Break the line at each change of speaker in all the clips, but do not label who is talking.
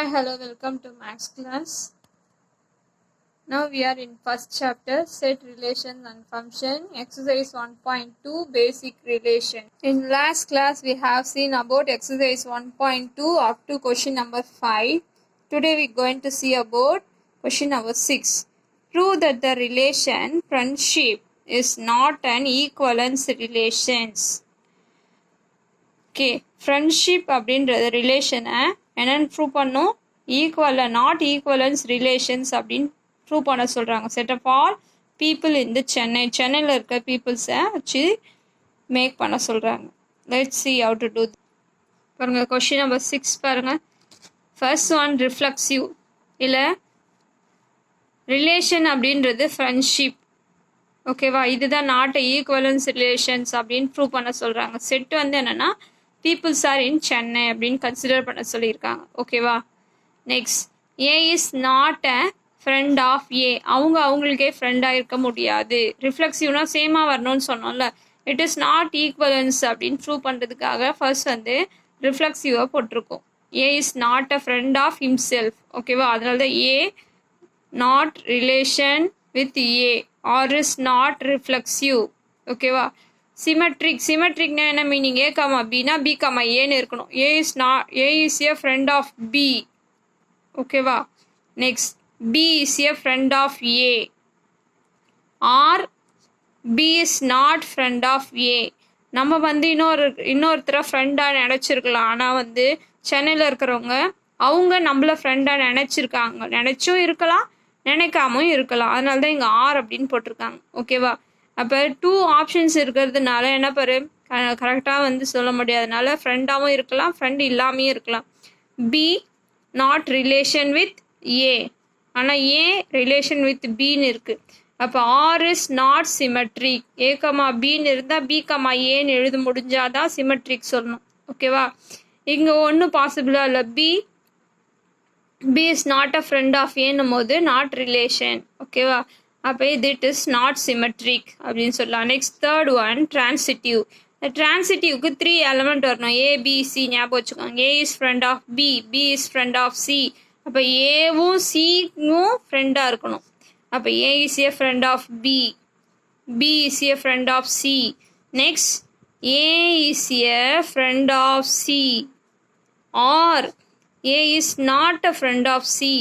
Hi, hello, welcome to Max class. Now we are in first chapter, set relation and function, exercise 1.2, basic relation. In last class we have seen about exercise 1.2 up to question number 5. Today we are going to see about question number 6. Prove that the relation friendship is not an equivalence relations. Okay friendship அப்படின்றது ரிலேஷனை என்னென்னு prove பண்ணும் not equivalence relations அப்படின்னு prove பண்ண சொல்கிறாங்க. Set of all people இந்த சென்னையில் இருக்க பீப்புள்ஸை வச்சு மேக் பண்ண சொல்கிறாங்க. Let's see how to do. பாருங்கள் கொஷின் நம்பர் 6 பாருங்கள். First one reflexive. இல்லை ரிலேஷன் அப்படின்றது ஃப்ரெண்ட்ஷிப், ஓகேவா? இதுதான் நாட் ஈக்குவலன்ஸ் ரிலேஷன்ஸ் அப்படின்னு ப்ரூவ் பண்ண சொல்கிறாங்க. செட் வந்து என்னென்னா பீப்புள்ஸ் ஆர் இன் சென்னை அப்படின்னு கன்சிடர் பண்ண சொல்லியிருக்காங்க, ஓகேவா? Next, A is not a friend of A. அவங்களுக்கே ஃப்ரெண்டாக இருக்க முடியாது. ரிஃப்ளெக்சிவ்னா சேமாக வரணும்னு சொன்னோம்ல. இட் இஸ் நாட் ஈக்குவலன்ஸ் அப்படின்னு ப்ரூவ் பண்ணுறதுக்காக ஃபர்ஸ்ட் வந்து ரிஃப்ளெக்சிவாக போட்டிருக்கோம். A is not a friend of himself, ஓகேவா? அதனால தான் A not relation with A R is not reflexive, ஓகேவா? சிமெட்ரிக்னா என்ன மீனிங்? ஏ கமா பினா பி கமா ஏன்னு இருக்கணும். A is A friend of B, ஓகேவா? Next, B is A friend of A R B is not friend of A. நம்ம வந்து இன்னொருத்தரை ஃப்ரெண்டாக நினச்சிருக்கலாம். ஆனால் வந்து சென்னையில் இருக்கிறவங்க அவங்க நம்மள ஃப்ரெண்டாக நினச்சும் இருக்கலாம், நினைக்காமல் இருக்கலாம். அதனால தான் இங்கே ஆர் அப்படின்னு போட்டிருக்காங்க, ஓகேவா? அப்போ 2 ஆப்ஷன்ஸ் இருக்கிறதுனால என்ன பாரு கரெக்டாக வந்து சொல்ல முடியாதனால ஃப்ரெண்டாகவும் இருக்கலாம், ஃப்ரெண்ட் இல்லாமையும் இருக்கலாம். B not relation with A, ஆனால் ஏ ரிலேஷன் வித் பின்னு இருக்குது. அப்போ R is not symmetric. A comma பின்னு இருந்தால் பி கமா ஏன்னு எழுத முடிஞ்சாதான் சிமெட்ரிக் சொல்லணும், ஓகேவா? இங்கே ஒன்றும் பாசிபிளாக இல்லை. B is not a friend of ஏன்னும் போது நாட் ரிலேஷன், ஓகேவா? அப்போ இட் இஸ் நாட் சிமெட்ரிக் அப்படின்னு சொல்லலாம். Next third one transitive. இந்த ட்ரான்சிட்டிவ்க்கு 3 எலமெண்ட் வரணும். ஏபிசி ஞாபகம் வச்சுக்கோங்க. A is friend of B, B is friend of C. அப்போ ஏவும் சியும் ஃப்ரெண்டாக இருக்கணும். அப்போ A is A friend of B, B is A friend of C. Next, A is A friend of C R A is not a friend of C.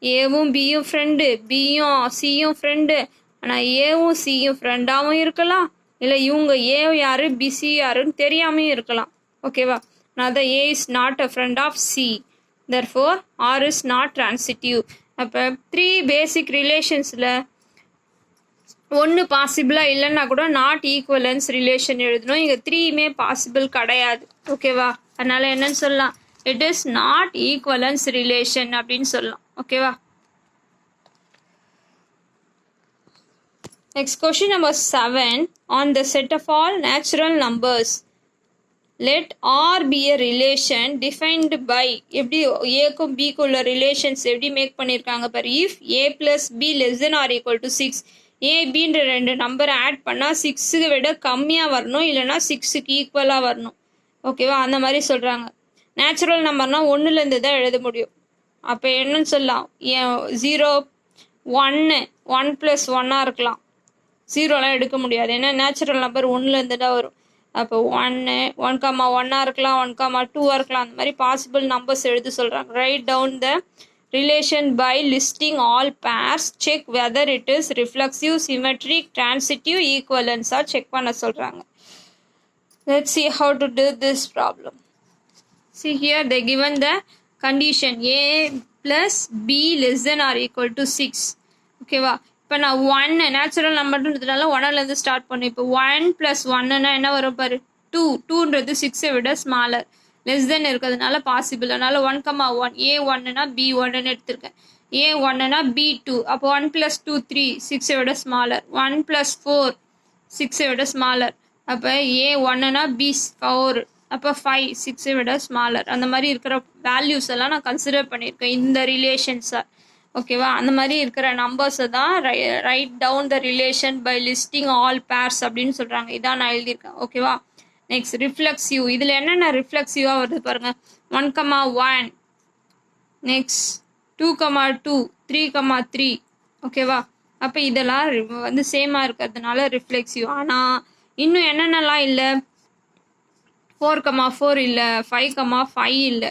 ஏவும் பியும் friend, பியும் சியும் friend. ஆனால் ஏவும் சியும் ஃப்ரெண்டாகவும் இருக்கலாம், இல்லை இவங்க ஏ யாரு பிசி யாருன்னு தெரியாமையும் இருக்கலாம், ஓகேவா? நான் தான் A is not a friend of C, therefore R is not transitive. அப்போ 3 பேசிக் ரிலேஷன்ஸில் ஒன்று பாசிபிளாக இல்லைன்னா கூட நாட் ஈக்குவலன்ஸ் ரிலேஷன் எழுதணும். இங்கே 3மே பாசிபிள் கிடையாது, ஓகேவா? அதனால் என்னன்னு சொல்லலாம்? It is not equivalence relation அப்படின்னு சொல்லலாம், ஓகேவா? Next question number 7. On the set of all natural numbers let R be a relation defined by. எப்படி ஏக்கும் பிக்கு உள்ள ரிலேஷன்ஸ் எப்படி மேக் பண்ணியிருக்காங்க பாரு. If A plus B less then R equal to 6. ஏபின்ற 2 நம்பரை ஆட் பண்ணால் 6க்கு விட கம்மியாக வரணும், இல்லைனா 6க்கு ஈக்குவலாக வரணும், ஓகேவா? அந்த மாதிரி சொல்கிறாங்க. நேச்சுரல் நம்பர்னால் 1லேருந்து தான் எழுத முடியும். அப்போ என்னன்னு சொல்லலாம்? 0 1 1 + 1 இருக்கலாம். 0லாம் எடுக்க முடியாது, ஏன்னா நேச்சுரல் நம்பர் 1லேருந்து தான் வரும். அப்போ 1 1, இருக்கலாம், 1, 2 இருக்கலாம். அந்த மாதிரி பாசிபிள் நம்பர்ஸ் எழுத சொல்கிறாங்க. Right down the relation by listing all pairs. Check whether it is reflexive, symmetric, transitive, ஈக்குவலன்ஸாக செக் பண்ண சொல்கிறாங்க. Let's see how to do this problem. See here they given the condition a plus b less than or equal to 6, ஓகேவா? இப்போ நான் 1 natural நம்பர்ன்றதுனால 1லேருந்து start பண்ணேன். இப்போ 1 + 1ன்னா என்ன வரும் பாரு? 2. 2ன்றது 6ஐ விட ஸ்மாலர், லெஸ் தென் இருக்கிறதுனால பாசிபிள். அதனால 1, 1 a1னா b1ன்னு எடுத்திருக்கேன். a1னா b2. அப்போ 1 + 2 3, 6ஐ விட ஸ்மாலர். 1 + 4 6ஐ விட ஸ்மாலர். அப்போ a1னா b4, அப்போ 5 6ஐ விட ஸ்மாலர். அந்த மாதிரி இருக்கிற வேல்யூஸ் எல்லாம் நான் கன்சிடர் பண்ணியிருக்கேன் இந்த ரிலேஷன்ஸை, ஓகேவா? அந்த மாதிரி இருக்கிற நம்பர்ஸை தான் right down the relation by listing all pairs அப்படின்னு சொல்கிறாங்க. இதான் நான் எழுதியிருக்கேன், ஓகேவா? Next reflexive. இதில் என்னென்ன ரிஃப்ளெக்சிவாக வருது பாருங்கள். 1, 1 நெக்ஸ்ட் 2,2 3,3 ஓகேவா. அப்போ இதெல்லாம் வந்து சேமாக இருக்கிறதுனால ரிஃப்ளெக்சிவ். ஆனால் இன்னும் என்னென்னலாம் இல்லை, 4,4 இல்லை, 5,5 இல்லை.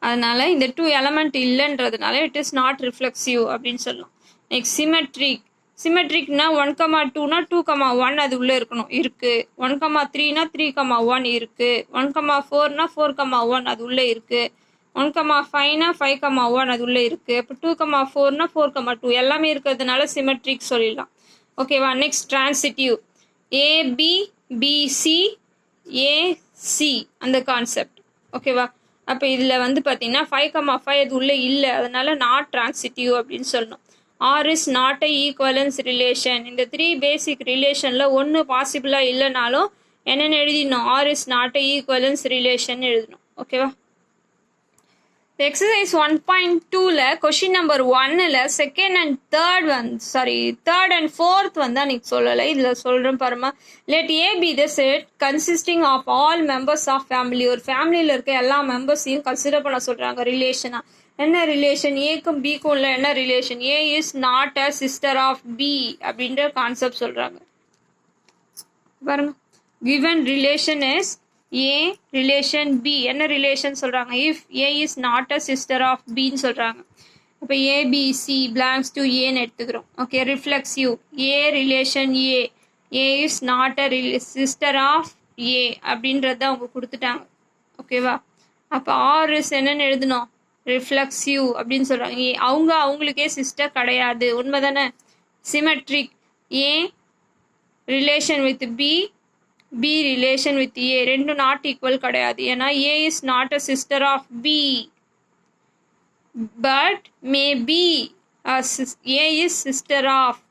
அதனால இந்த 2 எலமெண்ட் இல்லைன்றதுனால இட் இஸ் நாட் ரிஃப்ளெக்சிவ் அப்படின்னு சொல்லலாம். Next symmetric. சிமெட்ரிக்னா 1,2னா 2,1 அது உள்ளே இருக்கணும், இருக்குது. 1,3னா 3,1 இருக்குது. 1,4னா 4,1 அது உள்ளே இருக்குது. 1,5னா 5,1 அது உள்ளே இருக்குது. அப்போ 2,4னா 4,2 எல்லாமே இருக்கிறதுனால சிமெட்ரிக் சொல்லிடலாம். ஓகேவா. Next transitive. AB BC AC அந்த கான்செப்ட். ஓகேவா. அப்போ இதில் வந்து பார்த்தீங்கன்னா 5,5 அது உள்ளே இல்லை, அதனால நாட் டிரான்சிட்டிவ் அப்படின்னு சொல்லணும். R is not a equivalence relation. இந்த 3 பேசிக் ரிலேஷனில் ஒன்று பாசிபிளாக இல்லைனாலும் என்னென்னு எழுதிடணும், R is not a equivalence relation எழுதணும். ஓகேவா. எக்ஸசைஸ் 1.2ல கொஷின் நம்பர் 1ல் second and third and fourth வந்து அன்னைக்கு சொல்லலை, இதில் சொல்கிறேன் பாருமா. Let A be the set consisting of all members of family. ஒரு ஃபேமிலியில் இருக்க எல்லா மெம்பர்ஸையும் கன்சிடர் பண்ண சொல்கிறாங்க ரிலேஷனாக. என்ன ரிலேஷன், ஏக்கும் பிக்கும் இல்லை, என்ன relation, A is not a sister of B அப்படின்ற கான்செப்ட் சொல்கிறாங்க பாருங்க. Given relation is A relation B. என்ன ரிலேஷன் சொல்கிறாங்க, if A is not a sister of பின்னு சொல்கிறாங்க. இப்போ ஏபிசி பிலாங்ஸ் டு ஏன்னு எடுத்துக்கிறோம். Okay. Reflexive. A relation A is not a sister of A அப்படின்றத அவங்க கொடுத்துட்டாங்க. ஓகேவா. அப்போ ஆர் இஸ் என்னன்னு எழுதணும், ரிஃப்ளெக்சிவ் அப்படின்னு சொல்கிறாங்க. அவங்களுக்கே சிஸ்டர் கிடையாது, உண்மை தானே. Symmetric. A relation with B relation with A ரெண்டும் நாட் ஈக்குவல் கிடையாது. ஏன்னா A is not a sister of B but maybe A is sister of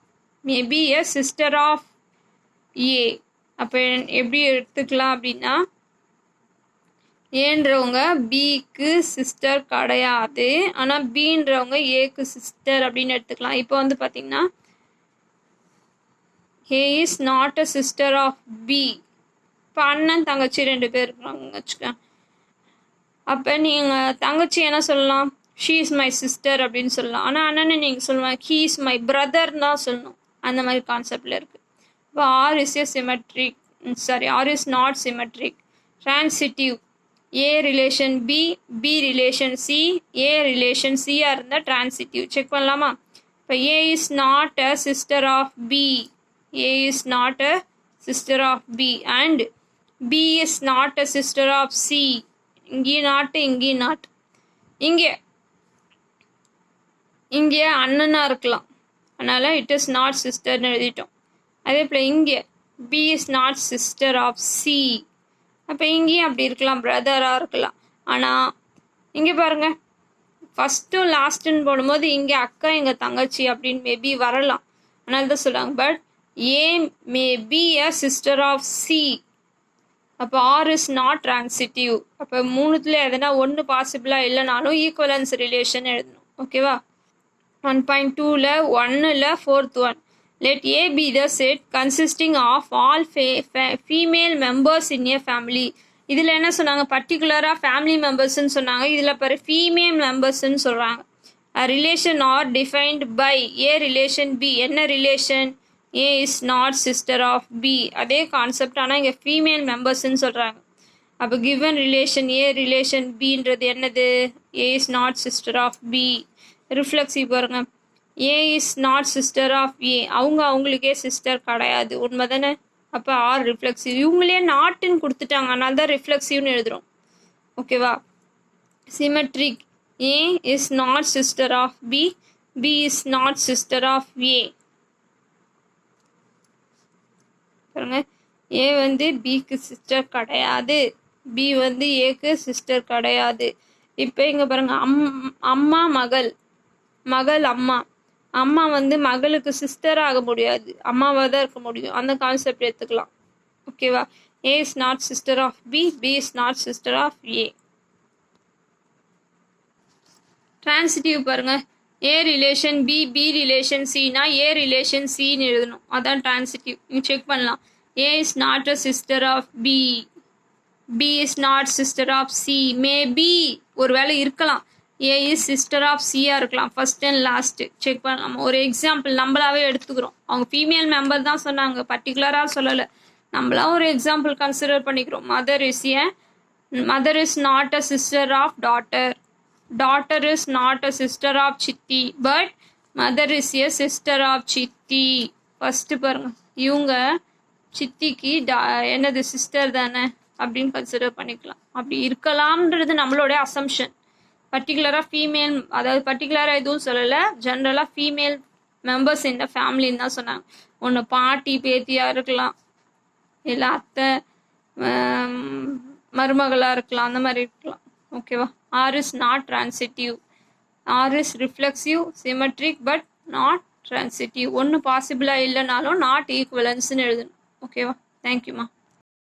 A. அப்போ எப்படி எடுத்துக்கலாம் அப்படின்னா, ஏன்றவங்க பிக்கு சிஸ்டர் கிடையாது, ஆனால் பின்றவங்க ஏக்கு சிஸ்டர் அப்படின்னு எடுத்துக்கலாம். இப்போ வந்து பார்த்தீங்கன்னா A is not a sister of B. இப்போ அண்ணன் தங்கச்சி 2 பேர் இருக்கிறாங்க வச்சுக்க. அப்போ நீங்கள் தங்கச்சி என்ன சொல்லலாம், ஷீ இஸ் மை சிஸ்டர் அப்படின்னு சொல்லலாம். ஆனால் அண்ணனை நீங்கள் சொல்லுவாங்க ஹீ இஸ் மை பிரதர்னு தான் சொல்லணும். அந்த மாதிரி கான்செப்டில் இருக்குது. இப்போ R is not symmetric. Transitive. A relation B relation C, A relation சியாக இருந்தால் டிரான்சிட்டிவ். செக் பண்ணலாமா. இப்போ A is not a sister of B, A is not a sister of B and B is not a sister of C. இங்கேயும் not இங்கேயும் not. இங்கே அண்ணனாக இருக்கலாம், அதனால் இட் இஸ் நாட் சிஸ்டர்னு எழுதிட்டோம். அதே போல் இங்கே B is not sister of C. அப்போ இங்கேயும் அப்படி இருக்கலாம், பிரதராக இருக்கலாம். ஆனால் இங்கே பாருங்கள், ஃபஸ்ட்டும் லாஸ்ட்டுன்னு போடும்போது இங்கே அக்கா எங்கள் தங்கச்சி அப்படின்னு மேபி வரலாம், அதனால தான் சொல்கிறாங்க. But A may be a sister of C. அப்போ ஆர் இஸ் நாட் டிரான்சிட்டிவ். அப்போ 3த்துல எதனா ஒன்று பாசிபிளாக இல்லைனாலும் ஈக்குவலன்ஸ் ரிலேஷன் எழுதணும். ஓகேவா. 1.2ல 1ல் 4th one. Let A be the set consisting of all female members in a family. இதில் என்ன சொன்னாங்க, பர்டிகுலராக ஃபேமிலி மெம்பர்ஸ்ன்னு சொன்னாங்க. இதில் பாரு ஃபீமேல் மெம்பர்ஸ்ன்னு சொல்கிறாங்க. Relation R defined by A relation B. என்ன relation, A is not sister of B. அதே கான்செப்ட், ஆனால் இங்கே ஃபீமேல் மெம்பர்ஸ்ன்னு சொல்கிறாங்க. அப்போ கிவன் ரிலேஷன் ஏ ரிலேஷன் பின்றது என்னது, A is not sister of B. Reflexive பாருங்க. A is not sister of A. அவங்களுக்கே சிஸ்டர் கிடையாது, உண்மை தானே. அப்போ ஆர் ரிஃப்ளெக்சிவ். இவங்களே நாட்டுன்னு கொடுத்துட்டாங்க, அதனால தான் ரிஃப்ளெக்சிவ்னு எழுதுகிறோம். ஓகேவா. Symmetric. A is not sister of B, B is not sister of A. பாருங்க, ஏ வந்து பிக்கு சிஸ்டர் கிடையாது, பி வந்து ஏக்கு சிஸ்டர் கிடையாது. இப்போ இங்கே பாருங்க, அம்மா மகள் அம்மா வந்து மகளுக்கு சிஸ்டர் ஆக முடியாது, அம்மாவாக தான் இருக்க முடியும். அந்த கான்செப்ட் எடுத்துக்கலாம். ஓகேவா. A is not sister of B, B is not sister of A. Transitive பாருங்க. ஏ ரிலேஷன் பி ரிலேஷன் சினா ஏ ரிலேஷன் சின்னு எழுதணும், அதான் டிரான்சிட்டிவ். நீங்கள் செக் பண்ணலாம். A is not a sister of B is not sister of C. Maybe ஒரு வேளை இருக்கலாம், ஏ இஸ் சிஸ்டர் ஆஃப் சியா இருக்கலாம். ஃபர்ஸ்ட் அண்ட் லாஸ்ட் செக் பண்ணலாம். ஒரு எக்ஸாம்பிள் நம்மளாவே எடுத்துக்கிறோம். அவங்க ஃபீமேல் மெம்பர் தான் சொன்னாங்க, பர்டிகுலராக சொல்லலை. நம்மளா ஒரு எக்ஸாம்பிள் கன்சிடர் பண்ணிக்கிறோம். Mother is not a sister of daughter. Daughter is not a sister of chithi, but mother is a sister of chithi. First பாருங்க, இவங்க சித்திக்கு என்னது சிஸ்டர் தானே அப்படின்னு கன்சிடர் பண்ணிக்கலாம். அப்படி இருக்கலாம்ன்றது நம்மளோட அசம்ஷன். பர்டிகுலராக ஃபீமேல், அதாவது பர்டிகுலராக எதுவும் சொல்லலை, ஜென்ரலாக ஃபீமேல் மெம்பர்ஸ் இந்த ஃபேமிலின்னு தான் சொன்னாங்க. ஒன்று பாட்டி பேத்தியாக இருக்கலாம், இல்லை அத்தை மருமகளாக இருக்கலாம், அந்த மாதிரி இருக்கலாம். ஓகேவா? R is not transitive. R is reflexive, symmetric, but not transitive. ஒன்று பாசிபிளாக இல்லைனாலும் நாட் ஈக்குவலன்ஸ்னு எழுதணும். ஓகேவா? தேங்க்யூம்மா.